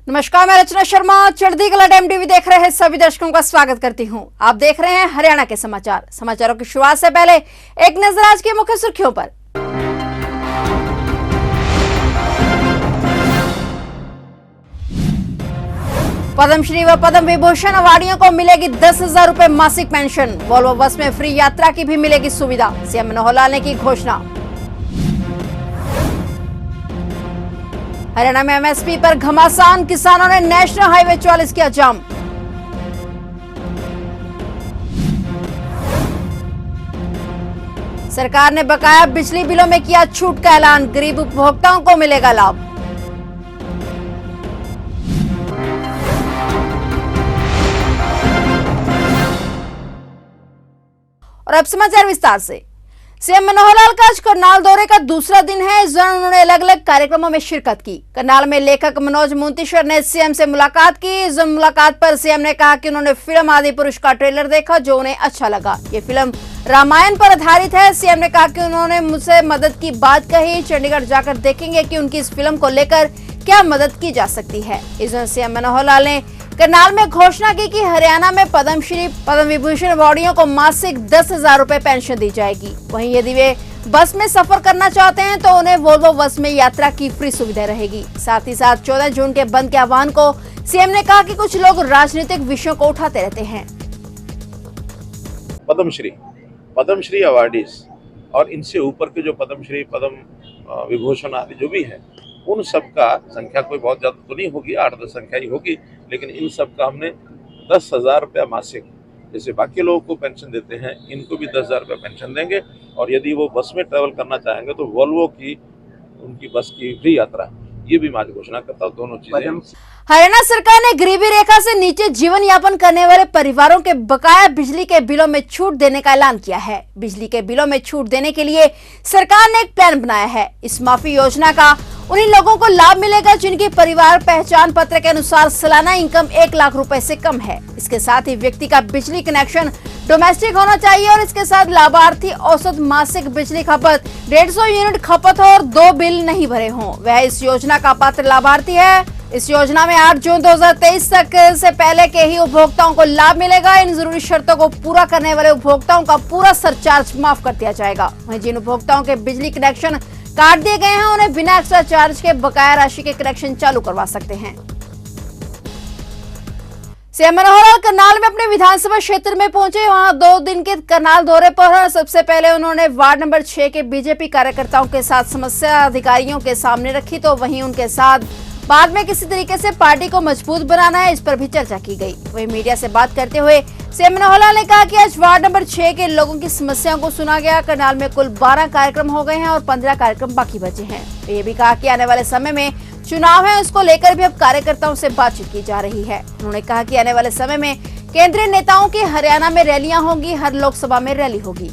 नमस्कार, मैं रचना शर्मा। चढ़ती कला टाइम टीवी देख रहे हैं सभी दर्शकों का स्वागत करती हूं। आप देख रहे हैं हरियाणा के समाचार। समाचारों की शुरुआत से पहले एक नजर आज की मुख्य सुर्खियों पर। पद्मश्री व पद्म विभूषण अवार्डियों को मिलेगी 10,000 रुपए मासिक पेंशन। वोल्वो बस में फ्री यात्रा की भी मिलेगी सुविधा। सीएम मनोहर लाल ने की घोषणा। हरियाणा में एमएसपी पर घमासान, किसानों ने नेशनल हाईवे 44 किया जाम। सरकार ने बकाया बिजली बिलों में किया छूट का ऐलान, गरीब उपभोक्ताओं को मिलेगा लाभ। और अब समाचार विस्तार से। सीएम मनोहर लाल का आज करनाल दौरे का दूसरा दिन है। इस दौरान उन्होंने अलग अलग कार्यक्रमों में शिरकत की। करनाल में लेखक मनोज मुंतीश्वर ने सीएम से मुलाकात की। इस मुलाकात पर सीएम ने कहा कि उन्होंने फिल्म आदि पुरुष का ट्रेलर देखा जो उन्हें अच्छा लगा। ये फिल्म रामायण पर आधारित है। सीएम ने कहा कि उन्होंने मुझसे मदद की बात कही। चंडीगढ़ जाकर देखेंगे कि उनकी इस फिल्म को लेकर क्या मदद की जा सकती है। इस दौरान सीएम मनोहर लाल ने करनाल में घोषणा की कि हरियाणा में पद्मश्री पद्म विभूषण अवार्डियों को मासिक 10,000 रुपए पेंशन दी जाएगी। वहीं यदि वे बस में सफर करना चाहते हैं तो उन्हें वोल्वो बस में यात्रा की फ्री सुविधा रहेगी। साथ ही साथ 14 जून के बंद के आह्वान को सीएम ने कहा कि कुछ लोग राजनीतिक विषयों को उठाते रहते हैं। पद्मश्री अवार्डीज और इनसे ऊपर के जो पद्मश्री पद्म विभूषण आदि जो भी है, उन सब का संख्या कोई बहुत ज़्यादा तो नहीं होगी, 8-10 संख्या ही होगी, लेकिन इन सब का हमने 10,000 रुपया मासिक, जैसे बाकी लोगों को पेंशन देते हैं, इनको भी 10,000 रुपया पेंशन देंगे। और यदि वो बस में ट्रैवल करना चाहेंगे तो वोल्वो की उनकी बस की फ्री यात्रा, ये भी मैं आज घोषणा करता हूँ। दोनों चीजें। हरियाणा सरकार ने गरीबी रेखा से नीचे जीवन यापन करने वाले परिवारों के बकाया बिजली के बिलों में छूट देने का ऐलान किया है। बिजली के बिलों में छूट देने के लिए सरकार ने एक प्लान बनाया है। इस माफी योजना का उन्हीं लोगों को लाभ मिलेगा जिनकी परिवार पहचान पत्र के अनुसार सालाना इनकम 1 लाख रुपए से कम है। इसके साथ ही व्यक्ति का बिजली कनेक्शन डोमेस्टिक होना चाहिए और इसके साथ लाभार्थी औसत मासिक बिजली खपत 150 यूनिट खपत हो और 2 बिल नहीं भरे हों, वह इस योजना का पात्र लाभार्थी है। इस योजना में 8 जून 2023 तक से पहले के ही उपभोक्ताओं को लाभ मिलेगा। इन जरूरी शर्तों को पूरा करने वाले उपभोक्ताओं का पूरा सरचार्ज माफ कर दिया जाएगा। वहीं जिन उपभोक्ताओं के बिजली कनेक्शन काट दिए गए हैं उन्हें बिना एक्स्ट्रा चार्ज के बकाया राशि के कनेक्शन चालू करवा सकते हैं। सीएम मनोहर लाल करनाल में अपने विधानसभा क्षेत्र में पहुंचे। वहां 2 दिन के करनाल दौरे पर सबसे पहले उन्होंने वार्ड नंबर 6 के बीजेपी कार्यकर्ताओं के साथ समस्या अधिकारियों के सामने रखी, तो वहीं उनके साथ बाद में किसी तरीके से पार्टी को मजबूत बनाना है, इस पर भी चर्चा की गई। वहीं मीडिया से बात करते हुए सीएम मनोहर लाल ने कहा कि आज वार्ड नंबर 6 के लोगों की समस्याओं को सुना गया। करनाल में कुल 12 कार्यक्रम हो गए हैं और 15 कार्यक्रम बाकी बचे हैं। तो ये भी कहा कि आने वाले समय में चुनाव है, उसको लेकर भी अब कार्यकर्ताओं से बातचीत की जा रही है। उन्होंने कहा कि आने वाले समय में केंद्रीय नेताओं की हरियाणा में रैलियां होंगी, हर लोकसभा में रैली होगी।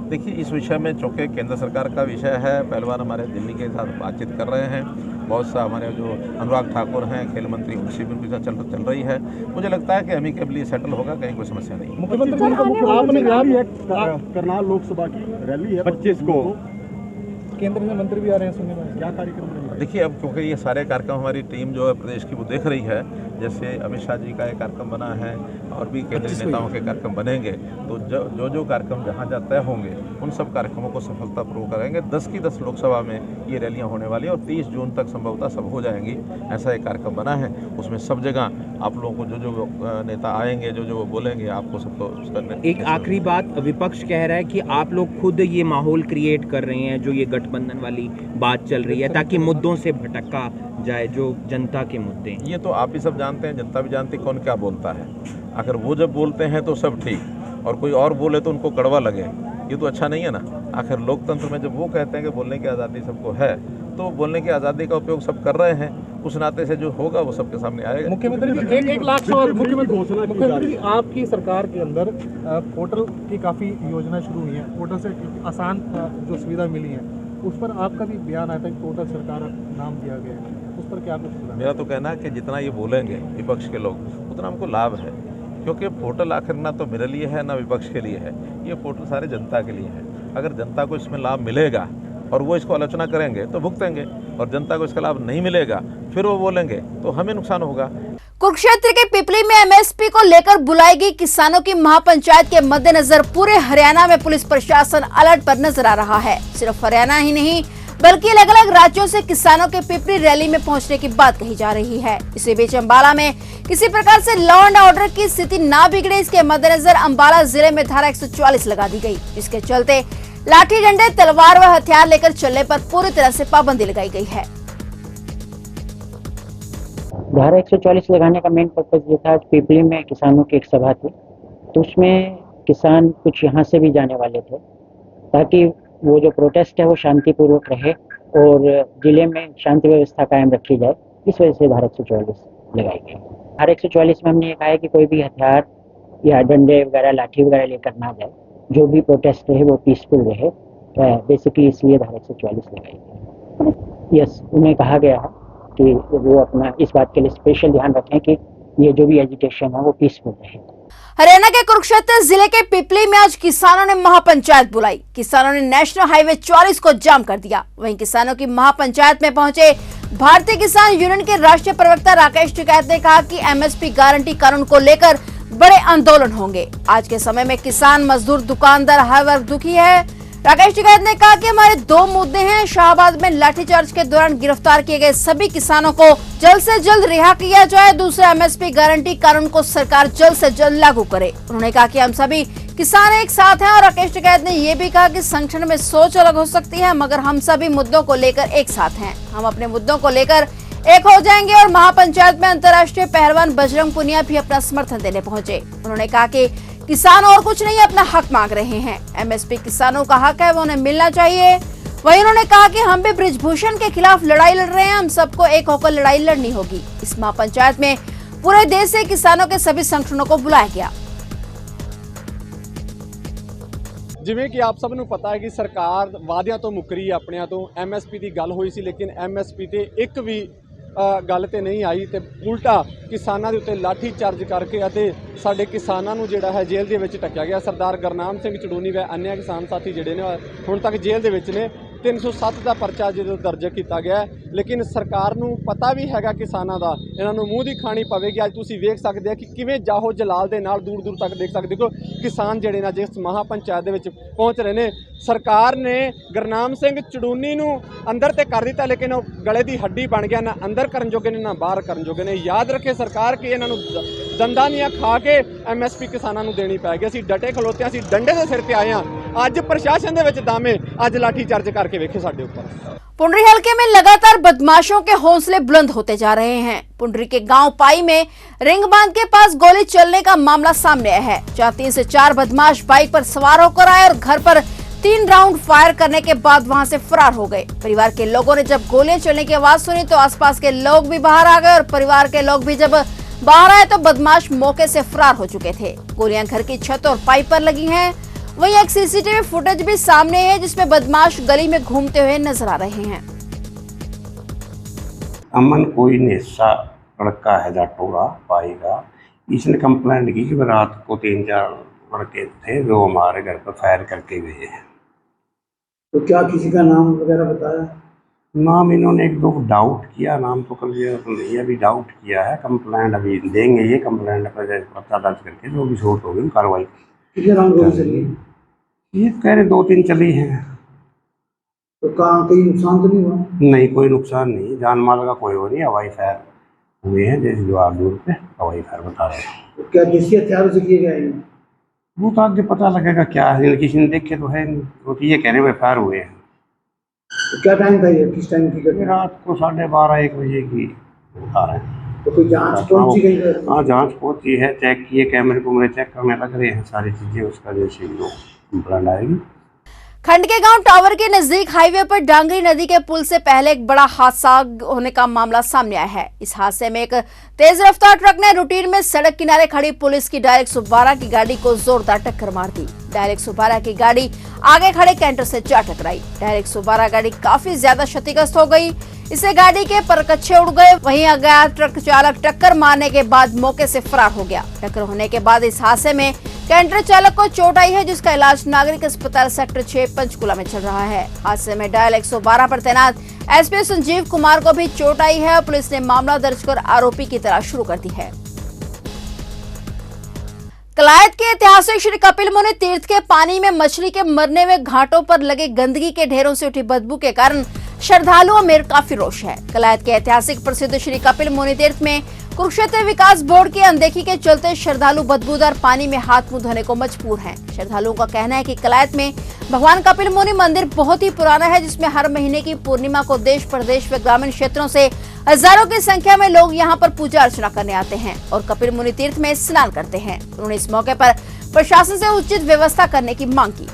देखिए, इस विषय में चूँकि केंद्र सरकार का विषय है, पहली बार हमारे दिल्ली के साथ बातचीत कर रहे हैं। बहुत सा हमारे जो अनुराग ठाकुर हैं खेल मंत्री, उनसे भी उनके साथ चल रही है। मुझे लगता है कि अमीकेबली सेटल होगा, कहीं कोई समस्या नहीं। मुख्यमंत्री करनाल लोकसभा की रैली है 25 को, केंद्र से मंत्री भी आ रहे हैं, सुनने में क्या कार्यक्रम रहेगा? देखिए, अब क्योंकि ये सारे कार्यक्रम हमारी टीम जो है प्रदेश की वो देख रही है, जैसे अमित शाह जी का एक कार्यक्रम बना है और भी केंद्रीय नेताओं के कार्यक्रम बनेंगे, तो जो कार्यक्रम जहाँ जहाँ तय होंगे उन सब कार्यक्रमों को सफलतापूर्वक करेंगे। 10 की 10 लोकसभा में ये रैलियाँ होने वाली है और 30 जून तक संभवतः सब हो जाएंगी। ऐसा एक कार्यक्रम बना है, उसमें सब जगह आप लोगों को जो नेता आएंगे, जो बोलेंगे, आपको सबको उसका। एक आखिरी बात, विपक्ष कह रहा है कि आप लोग खुद ये माहौल क्रिएट कर रहे हैं, जो ये गठबंधन वाली बात चल रही है, ताकि मुद्दों से भटका जाए जो जनता के मुद्दे हैं। ये तो आप ही सब जानते हैं, जनता भी जानती है कौन क्या बोलता है। अगर वो जब बोलते हैं तो सब ठीक, और कोई और बोले तो उनको कड़वा लगे, ये तो अच्छा नहीं है ना। आखिर लोकतंत्र में जब वो कहते हैं कि बोलने की आज़ादी सबको है, तो बोलने की आज़ादी का उपयोग सब कर रहे हैं, उस नाते से जो होगा वो सबके सामने आएगा। मुख्यमंत्री 1 लाख सवाल मुख्यमंत्री आपकी सरकार के अंदर पोर्टल की काफ़ी योजना शुरू हुई है, पोर्टल से आसान जो सुविधा मिली है, उस पर आपका भी बयान आया था कि पोर्टल सरकार नाम दिया गया है, उस पर क्या कुछ? मेरा तो कहना है कि जितना ये बोलेंगे विपक्ष के लोग, उतना हमको लाभ है, क्योंकि पोर्टल आखिर ना तो मेरे लिए है ना विपक्ष के लिए है, ये पोर्टल सारे जनता के लिए है। अगर जनता को इसमें लाभ मिलेगा और वो इसको आलोचना करेंगे तो भुगतेंगे। और जनता को इसका लाभ नहीं मिलेगा, फिर वो बोलेंगे तो हमें नुकसान होगा। कुरुक्षेत्र के पिपली में एमएसपी को लेकर बुलाई गई किसानों की महापंचायत के मद्देनजर पूरे हरियाणा में पुलिस प्रशासन अलर्ट पर नजर आ रहा है। सिर्फ हरियाणा ही नहीं बल्कि अलग अलग राज्यों से किसानों के पिपली रैली में पहुंचने की बात कही जा रही है। इसी बीच अंबाला में किसी प्रकार से लॉ एंड ऑर्डर की स्थिति ना बिगड़े, इसके मद्देनजर अंबाला जिले में धारा 144 लगा दी गई, जिसके चलते लाठी डंडे, तलवार व हथियार लेकर चलने पर पूरी तरह से पाबंदी लगाई गई है। धारा 144 लगाने का मेन पर्पज ये था, आज पिपली में किसानों की एक सभा थी, तो उसमें किसान कुछ यहाँ से भी जाने वाले थे, ताकि वो जो प्रोटेस्ट है वो शांतिपूर्वक रहे और जिले में शांति व्यवस्था कायम रखी जाए। इस वजह से धारा 144 लगाई गई। धारा 144 में हमने ये कहा है कि कोई भी हथियार या डंडे वगैरह, लाठी वगैरह लेकर ना जाए, जो भी प्रोटेस्ट रहे वो पीसफुल रहे। बेसिकली इसलिए धारा 144 लगाई गई। यस, उन्हें कहा गया है कि वो अपना इस बात के लिए स्पेशल ध्यान रखें कि ये जो भी एजिटेशन है वो पीसफुल रहे। हरियाणा के कुरुक्षेत्र जिले के पिपली में आज किसानों ने महापंचायत बुलाई। किसानों ने नेशनल हाईवे 44 को जाम कर दिया। वहीं किसानों की महापंचायत में पहुंचे भारतीय किसान यूनियन के राष्ट्रीय प्रवक्ता राकेश टिकैत ने कहा कि एमएसपी गारंटी कानून को लेकर बड़े आंदोलन होंगे। आज के समय में किसान, मजदूर, दुकानदार हर वर्ग दुखी है। राकेश टिकैत ने कहा कि हमारे दो मुद्दे हैं। शाहबाद में लाठीचार्ज के दौरान गिरफ्तार किए गए सभी किसानों को जल्द से जल्द रिहा किया जाए। दूसरा, एमएसपी गारंटी कानून को सरकार जल्द से जल्द लागू करे। उन्होंने कहा कि हम सभी किसान एक साथ हैं और राकेश टिकैत ने यह भी कहा कि संगठन में सोच अलग हो सकती है, मगर हम सभी मुद्दों को लेकर एक साथ हैं। हम अपने मुद्दों को लेकर एक हो जाएंगे। और महापंचायत में अंतर्राष्ट्रीय पहलवान बजरंग पुनिया भी अपना समर्थन देने पहुंचे। उन्होंने कहा कि किसान और कुछ नहीं अपना हक मांग रहे हैं। एमएसपी किसानों का हक है, वो उन्हें मिलना चाहिए। वहीं उन्होंने कहा कि हम भी बृजभूषण के खिलाफ लड़ाई लड़ रहे हैं, हम सबको एक होकर लड़ाई लड़नी होगी। इस महापंचायत में पूरे देश से किसानों के सभी संगठनों को बुलाया गया। ਜਿਵੇਂ ਕਿ ਆਪ ਸਭ ਨੂੰ ਪਤਾ ਹੈ ਕਿ ਸਰਕਾਰ ਵਾਅਦਿਆਂ ਤੋਂ ਮੁੱਕਰੀ ਆਪਣਿਆਂ ਤੋਂ। ਐਮਐਸਪੀ ਦੀ ਗੱਲ ਹੋਈ ਸੀ, ਲੇਕਿਨ ਐਮਐਸਪੀ ਤੇ ਇੱਕ ਵੀ ਗੱਲ ਤੇ ਨਹੀਂ ਆਈ ਤੇ ਉਲਟਾ ਕਿਸਾਨਾਂ ਦੇ ਉੱਤੇ ਲਾਠੀ ਚਾਰਜ ਕਰਕੇ ਅਤੇ ਸਾਡੇ ਕਿਸਾਨਾਂ ਨੂੰ ਜਿਹੜਾ ਹੈ ਜੇਲ੍ਹ ਦੇ ਵਿੱਚ ਟੱਕਿਆ ਗਿਆ। ਸਰਦਾਰ ਗੁਰਨਾਮ ਸਿੰਘ ਚੜੂਨੀ व अन्य किसान साथी ਜਿਹੜੇ ਨੇ ਹੁਣ ਤੱਕ ਜੇਲ੍ਹ ਦੇ ਵਿੱਚ ਨੇ। 307 ਦਾ ਪਰਚਾ ਜਦੋਂ ਦਰਜ ਕੀਤਾ ਗਿਆ, ਲੇਕਿਨ ਸਰਕਾਰ ਨੂੰ ਪਤਾ ਵੀ ਹੈਗਾ ਕਿਸਾਨਾਂ ਦਾ, ਇਹਨਾਂ ਨੂੰ ਮੂੰਹ ਦੀ ਖਾਣੀ ਪਵੇਗੀ। ਅੱਜ ਤੁਸੀਂ ਵੇਖ ਸਕਦੇ ਆ ਕਿ ਕਿਵੇਂ ਜਾਹੋ ਜਲਾਲ ਦੇ ਨਾਲ ਦੂਰ ਦੂਰ ਤੱਕ ਦੇਖ ਸਕਦੇ ਹੋ ਕਿਸਾਨ ਜਿਹੜੇ ਨੇ ਜਿਸ ਮਹਾਪੰਚਾਇਤ ਦੇ ਵਿੱਚ ਪਹੁੰਚ ਰਹੇ ਨੇ। ਸਰਕਾਰ ਨੇ ਗੁਰਨਾਮ ਸਿੰਘ ਚੜੂਨੀ ਨੂੰ ਅੰਦਰ ਤੇ ਕਰ ਦਿੱਤਾ, ਲੇਕਿਨ ਉਹ ਗਲੇ ਦੀ ਹੱਡੀ ਬਣ ਗਿਆ, ਨਾ ਅੰਦਰ ਕਰਨ ਜੋਗੇ ਨੇ ਨਾ ਬਾਹਰ ਕਰਨ ਜੋਗੇ ਨੇ। ਯਾਦ ਰੱਖੇ ਸਰਕਾਰ ਕਿ ਇਹਨਾਂ ਨੂੰ ਦੰਦਾਂ ਦੀਆਂ ਖਾ ਕੇ ਐਮਐਸਪੀ ਕਿਸਾਨਾਂ ਨੂੰ ਦੇਣੀ ਪੈ ਗਈ। ਅਸੀਂ ਡਟੇ ਖਲੋਤੇ, ਅਸੀਂ ਡੰਡੇ ਦੇ ਸਿਰ ਤੇ ਆਏ ਹਾਂ। ਅੱਜ ਪ੍ਰਸ਼ਾसन ਦੇ ਵਿੱਚ ਦਾਮੇ, ਅੱਜ ਲਾਠੀ ਚਾਰਜ करके देखे साडे ऊपर। पुंडरी हलके में लगातार बदमाशों के हौसले बुलंद होते जा रहे हैं। पुंडरी के गांव पाई में रिंग बांध के पास गोली चलने का मामला सामने आया है, जहां 3 से 4 बदमाश बाइक पर सवार होकर आए और घर पर 3 राउंड फायर करने के बाद वहां से फरार हो गए। परिवार के लोगों ने जब गोलियां चलने की आवाज सुनी तो आसपास के लोग भी बाहर आ गए और परिवार के लोग भी जब बाहर आए तो बदमाश मौके से फरार हो चुके थे। गोलियां घर की छत और पाइप पर लगी हैं। वहीं एक सीसीटीवी फुटेज भी सामने है जिसमें बदमाश गली में घूमते हुए नजर आ रहे हैं। अमन कोई नेसा लड़का है जाटोरा पाएगा। इसने कंप्लेंट की कि रात को 3-4 लड़के थे जो हमारे घर पर फायर करके गए हैं। तो क्या किसी का नाम वगैरह बताया? नाम इन्होंने एक दो डाउट किया, नाम तो कर लिया तो नहीं, अभी डाउट किया है। कंप्लेंट अभी देंगे, ये कंप्लेंट पर पता दर्ज करके जो भी शोट होगी कार्रवाई। कितने राउंड गोली चली? ये कह रहे 2-3 चली हैं। तो कहाँ कहीं नुकसान तो नहीं हुआ? नहीं, कोई नुकसान नहीं, जान माल का कोई हो नहीं। हवाई फायर हुए हैं जैसे जो दूर पे हवाई फायर बता रहे हैं। तो क्या देसी हथियारों से किए गए हैं? वो तो आगे पता लगेगा क्या है, किसी ने देखे तो है नहीं। वो तो ये कह रहे फायर हुए हैं। तो क्या टाइम था ये, किस टाइम की घटना? रात को 12:30-1 बजे की बता रहे हैं। तो कोई जांच पहुंची गई है? हाँ, जांच पहुंची है, चेक किए, कैमरे कुमरे चेक करने लग रहे हैं सारी चीज़ें। उसका जैसे लोग कंप्लेंट आएगी। खंड के गांव टावर के नजदीक हाईवे पर डांगरी नदी के पुल से पहले एक बड़ा हादसा होने का मामला सामने आया है। इस हादसे में एक तेज रफ्तार ट्रक ने रूटीन में सड़क किनारे खड़ी पुलिस की डायरेक्ट 112 की गाड़ी को जोरदार टक्कर मार दी। डायल 112 की गाड़ी आगे खड़े कैंटर से जा टकराई। डायल 112 गाड़ी काफी ज्यादा क्षतिग्रस्त हो गई। इससे गाड़ी के परकच्छे उड़ गए। वहीं अज्ञात ट्रक चालक टक्कर मारने के बाद मौके से फरार हो गया। टक्कर होने के बाद इस हादसे में कैंटर चालक को चोट आई है, जिसका इलाज नागरिक अस्पताल सेक्टर 6 पंचकुला में चल रहा है। हादसे में डायल 112 पर तैनात एसपी संजीव कुमार को भी चोट आई है। पुलिस ने मामला दर्ज कर आरोपी की तलाश शुरू कर दी है। कलायत के ऐतिहासिक श्री कपिल मुनि तीर्थ के पानी में मछली के मरने में घाटों पर लगे गंदगी के ढेरों से उठी बदबू के कारण श्रद्धालुओं में काफी रोष है। कलायत के ऐतिहासिक प्रसिद्ध श्री कपिल मुनि तीर्थ में कुरुक्षेत्र विकास बोर्ड की अनदेखी के चलते श्रद्धालु बदबूदार पानी में हाथ मुंह धोने को मजबूर हैं। श्रद्धालुओं का कहना है कि कलायत में भगवान कपिल मुनि मंदिर बहुत ही पुराना है, जिसमें हर महीने की पूर्णिमा को देश प्रदेश व ग्रामीण क्षेत्रों से हजारों की संख्या में लोग यहां पर पूजा अर्चना करने आते हैं और कपिल मुनि तीर्थ में स्नान करते हैं। उन्होंने इस मौके पर प्रशासन से उचित व्यवस्था करने की मांग की।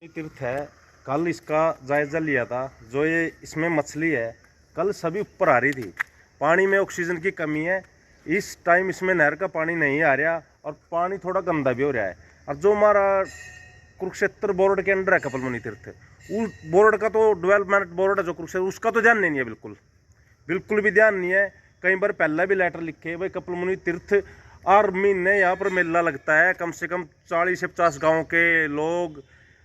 तीर्थ है, कल इसका जायजा लिया था। जो ये इसमें मछली है, कल सभी ऊपर आ रही थी। पानी में ऑक्सीजन की कमी है। इस टाइम इसमें नहर का पानी नहीं आ रहा और पानी थोड़ा गंदा भी हो रहा है। और जो हमारा कुरुक्षेत्र बोर्ड के अंडर है कपिल मुनि तीर्थ, उस बोर्ड का तो डेवलपमेंट बोर्ड है जो कुरुक्षेत्र, उसका तो ध्यान नहीं है, बिल्कुल भी ध्यान नहीं है। कई बार पहले भी लेटर लिखे भाई कपिल मुनि तीर्थ और महीने यहाँ पर मेला लगता है, कम से कम 40 से 50 गाँव के लोग,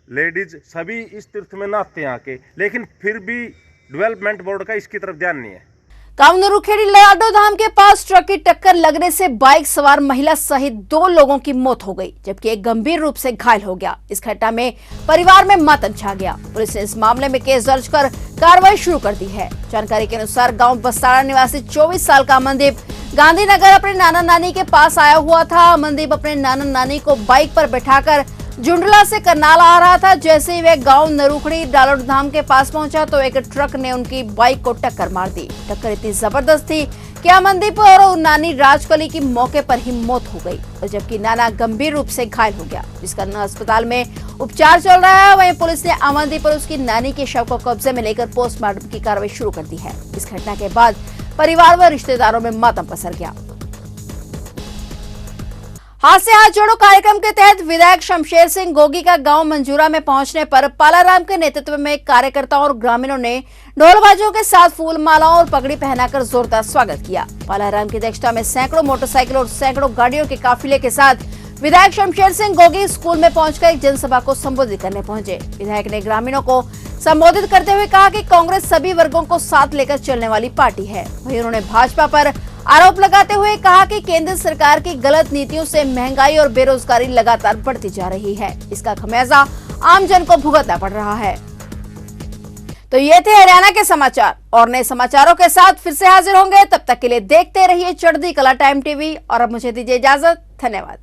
लेडीज सभी इस तीर्थ में नहाते हैं आके, लेकिन फिर भी डेवलपमेंट बोर्ड का इसकी तरफ ध्यान नहीं है। कामनूरुखेड़ी लाडो धाम के पास ट्रक की टक्कर लगने से बाइक सवार महिला सहित 2 लोगों की मौत हो गई, जबकि एक गंभीर रूप से घायल हो गया। इस घटना में परिवार में मातम छा गया। पुलिस ने इस मामले में केस दर्ज कर कार्रवाई शुरू कर दी है। जानकारी के अनुसार गांव बस्ताड़ा निवासी 24 साल का अमनदीप गांधीनगर अपने नाना नानी के पास आया हुआ था। अमनदीप अपने नाना नानी को बाइक पर बैठाकर जुंडला से करनाल आ रहा था। जैसे ही वह गांव नरूखड़ी डालोड धाम के पास पहुंचा तो एक ट्रक ने उनकी बाइक को टक्कर मार दी। टक्कर इतनी जबरदस्त थी कि अमनदीप और नानी राजकली की मौके पर ही मौत हो गई, और जबकि नाना गंभीर रूप से घायल हो गया, जिसका अस्पताल में उपचार चल रहा है। वहीं पुलिस ने अमनदीप और उसकी नानी के शव को कब्जे में लेकर पोस्टमार्टम की कार्रवाई शुरू कर दी है। इस घटना के बाद परिवार व रिश्तेदारों में मातम पसर गया। हाथ से हाथ जोड़ो कार्यक्रम के तहत विधायक शमशेर सिंह गोगी का गांव मंजूरा में पहुंचने पर पालाराम के नेतृत्व में कार्यकर्ताओं और ग्रामीणों ने ढोलबाजों के साथ फूल मालाओं और पगड़ी पहनाकर जोरदार स्वागत किया। पालाराम की अध्यक्षता में सैकड़ों मोटरसाइकिल और सैकड़ों गाड़ियों के काफिले के साथ विधायक शमशेर सिंह गोगी स्कूल में पहुंचकर एक जनसभा को संबोधित करने पहुंचे। विधायक ने ग्रामीणों को संबोधित करते हुए कहा कि कांग्रेस सभी वर्गों को साथ लेकर चलने वाली पार्टी है। वहीं उन्होंने भाजपा पर आरोप लगाते हुए कहा कि केंद्र सरकार की गलत नीतियों से महंगाई और बेरोजगारी लगातार बढ़ती जा रही है। इसका खमियाजा आम जन को भुगतना पड़ रहा है। तो ये थे हरियाणा के समाचार, और नए समाचारों के साथ फिर से हाजिर होंगे। तब तक के लिए देखते रहिए चढ़ती कला टाइम टीवी, और अब मुझे दीजिए इजाजत। धन्यवाद।